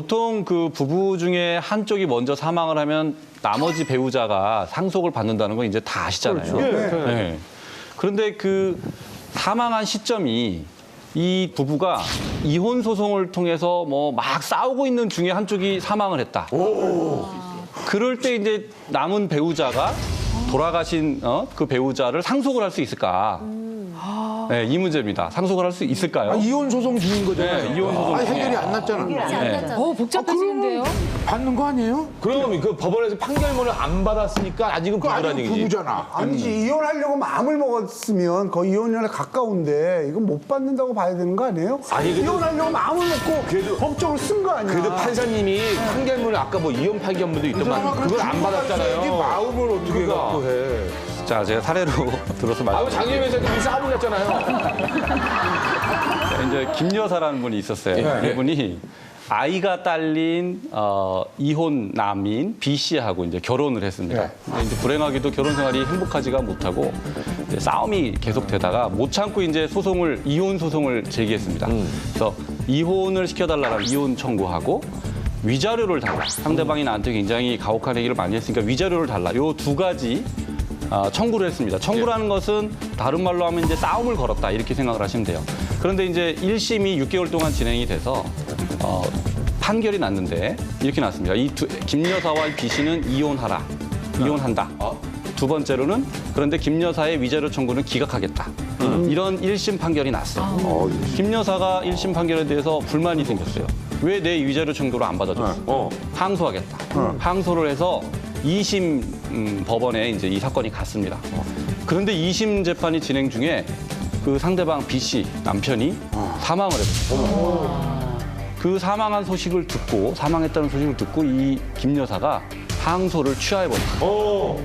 보통 그 부부 중에 한쪽이 먼저 사망을 하면 나머지 배우자가 상속을 받는다는 건 이제 다 아시잖아요. 그렇죠. 네. 그런데 그 사망한 시점이 이 부부가 이혼 소송을 통해서 뭐 막 싸우고 있는 중에 한쪽이 사망을 했다. 그럴 때 이제 남은 배우자가 돌아가신 그 배우자를 상속을 할 수 있을까? 네, 이 문제입니다. 상속을 할 수 있을까요? 이혼 소송 중인 거잖아요. 네, 이혼 소송 중에. 해결이 안 났잖아. 복잡해지는데요? 받는 거 아니에요? 그럼 그 법원에서 판결문을 안 받았으니까 아직은 그 부부라는 아직 얘기지. 부부잖아. 아니지 이혼하려고 마음을 먹었으면 거의 이혼년에 가까운데 이건 못 받는다고 봐야 되는 거 아니에요? 아니, 그래도- 이혼하려고 마음을 먹고 법적으로 쓴 거 아니야? 그래도 판사님이 판결문을 아까 뭐 이혼 판결문도 있더만 그걸 안 이게 받았잖아요. 마음을 어떻게 그러니까. 갖고 해? 자, 제가 사례로 들어서 아우 말씀. 장혜민 회장님이 싸움을 했잖아요. 이제 김 여사라는 분이 있었어요. 네. 이분이 아이가 딸린 이혼 남인 B 씨하고 이제 결혼을 했습니다. 근데 이제 불행하게도 결혼 생활이 행복하지가 못하고 이제 싸움이 계속되다가 못 참고 이제 이혼 소송을 제기했습니다. 그래서 이혼을 시켜달라는 이혼 청구하고 위자료를 달라. 상대방이 나한테 굉장히 가혹한 얘기를 많이 했으니까 위자료를 달라. 요 두 가지 청구를 했습니다. 청구라는 것은 다른 말로 하면 이제 싸움을 걸었다 이렇게 생각을 하시면 돼요. 그런데 이제 1심이 6개월 동안 진행이 돼서 판결이 났는데 이렇게 났습니다. 김 여사와 이 B 씨는 이혼한다. 두 번째로는 그런데 김 여사의 위자료 청구는 기각하겠다. 이런 1심 판결이 났어요. 김 여사가 1심 판결에 대해서 불만이 생겼어요. 왜 내 위자료 청구를 안 받아줬어? 항소하겠다. 항소를 해서 2심 법원에 이제 이 사건이 갔습니다. 그런데 2심 재판이 진행 중에 그 상대방 B 씨 남편이 사망을 했어요. 그 사망한 소식을 듣고 사망했다는 소식을 듣고 이 김 여사가 항소를 취하해버렸어요.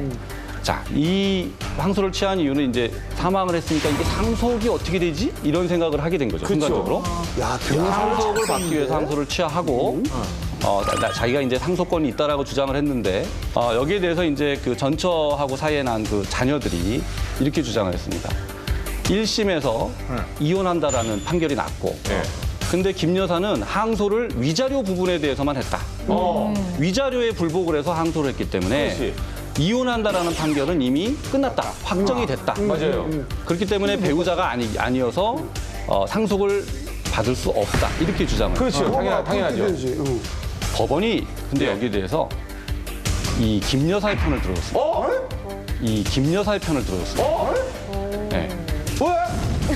자, 이 항소를 취한 이유는 이제 사망을 했으니까 이게 상속이 어떻게 되지? 이런 생각을 하게 된 거죠. 순간적으로. 야, 상속을 받기 위해서 항소를 취하하고 자기가 이제 상속권이 있다라고 주장을 했는데 여기에 대해서 이제 그 전처하고 사이에 난 그 자녀들이 이렇게 주장을 했습니다. 1심에서 이혼한다라는 판결이 났고 근데 김 여사는 항소를 위자료 부분에 대해서만 했다. 위자료에 불복을 해서 항소를 했기 때문에 그렇지. 이혼한다라는 판결은 이미 끝났다. 확정이 됐다. 맞아요. 그렇기 때문에 배우자가 아니어서 상속을 받을 수 없다. 이렇게 주장을 그렇죠. 당연하죠. 법원이 근데 여기에 대해서 이 김 여사의 편을 들어줬습니다. 이 김 여사의 편을 들어줬습니다. 네.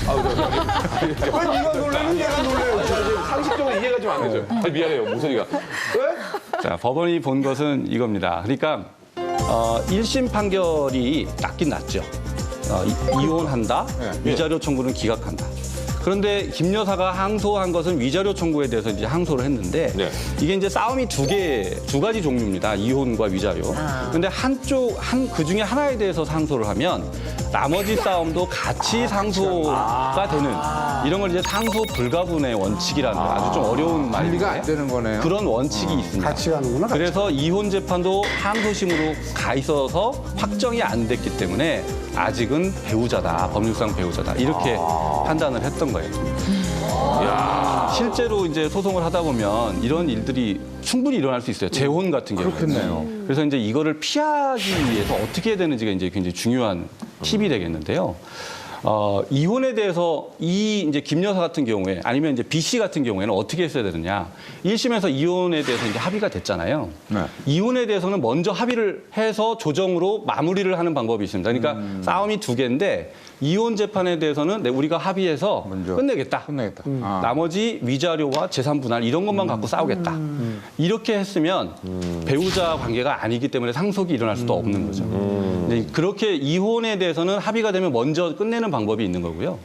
왜 네가 놀래는 내가 놀래요? 상식적으로 이해가 좀 안 되죠. 미안해요. 목소리가. 자, 법원이 본 것은 이겁니다. 그러니까 1심 판결이 났긴 났죠. 이혼한다, 위자료 청구는 기각한다. 그런데 김 여사가 항소한 것은 위자료 청구에 대해서 이제 항소를 했는데 네. 이게 이제 싸움이 두 가지 종류입니다. 이혼과 위자료. 근데 그 중에 하나에 대해서 상소를 하면 나머지 싸움도 같이 상소가 되는 이런 걸 이제 상소 불가분의 원칙이라는 아주 좀 어려운 관리가 안 말인데 되는 거네요. 그런 원칙이 있습니다. 같이 가는구나. 같이. 그래서 이혼 재판도 항소심으로 가 있어서 확정이 안 됐기 때문에 아직은 배우자다, 법률상 배우자다 이렇게 판단을 했던 거예요. 실제로 이제 소송을 하다 보면 이런 일들이 충분히 일어날 수 있어요. 재혼 같은 경우에. 그렇겠네요. 그래서 이제 이거를 피하기 위해서 어떻게 해야 되는지가 이제 굉장히 중요한 팁이 되겠는데요. 이혼에 대해서 이제 김 여사 같은 경우에 아니면 이제 B 씨 같은 경우에는 어떻게 했어야 되느냐. 1심에서 이혼에 대해서 이제 합의가 됐잖아요. 네. 이혼에 대해서는 먼저 합의를 해서 조정으로 마무리를 하는 방법이 있습니다. 그러니까 싸움이 두 개인데 이혼 재판에 대해서는 우리가 합의해서 먼저 끝내겠다. 끝내겠다. 나머지 위자료와 재산 분할 이런 것만 갖고 싸우겠다. 이렇게 했으면 배우자 관계가 아니기 때문에 상속이 일어날 수도 없는 거죠. 근데 그렇게 이혼에 대해서는 합의가 되면 먼저 끝내는 방법이 있는 거고요.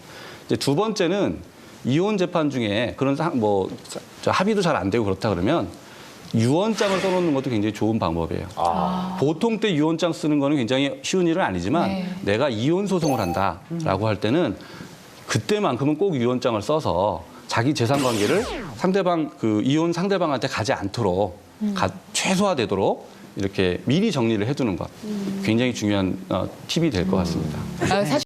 이제 두 번째는 이혼 재판 중에 그런 합의도 잘 안 되고 그렇다 그러면 유언장을 써놓는 것도 굉장히 좋은 방법이에요. 보통 때 유언장 쓰는 거는 굉장히 쉬운 일은 아니지만 내가 이혼 소송을 한다라고 할 때는 그때만큼은 꼭 유언장을 써서 자기 재산 관계를 이혼 상대방한테 가지 않도록 최소화되도록 이렇게 미리 정리를 해두는 것 굉장히 중요한 팁이 될 것 같습니다. 사실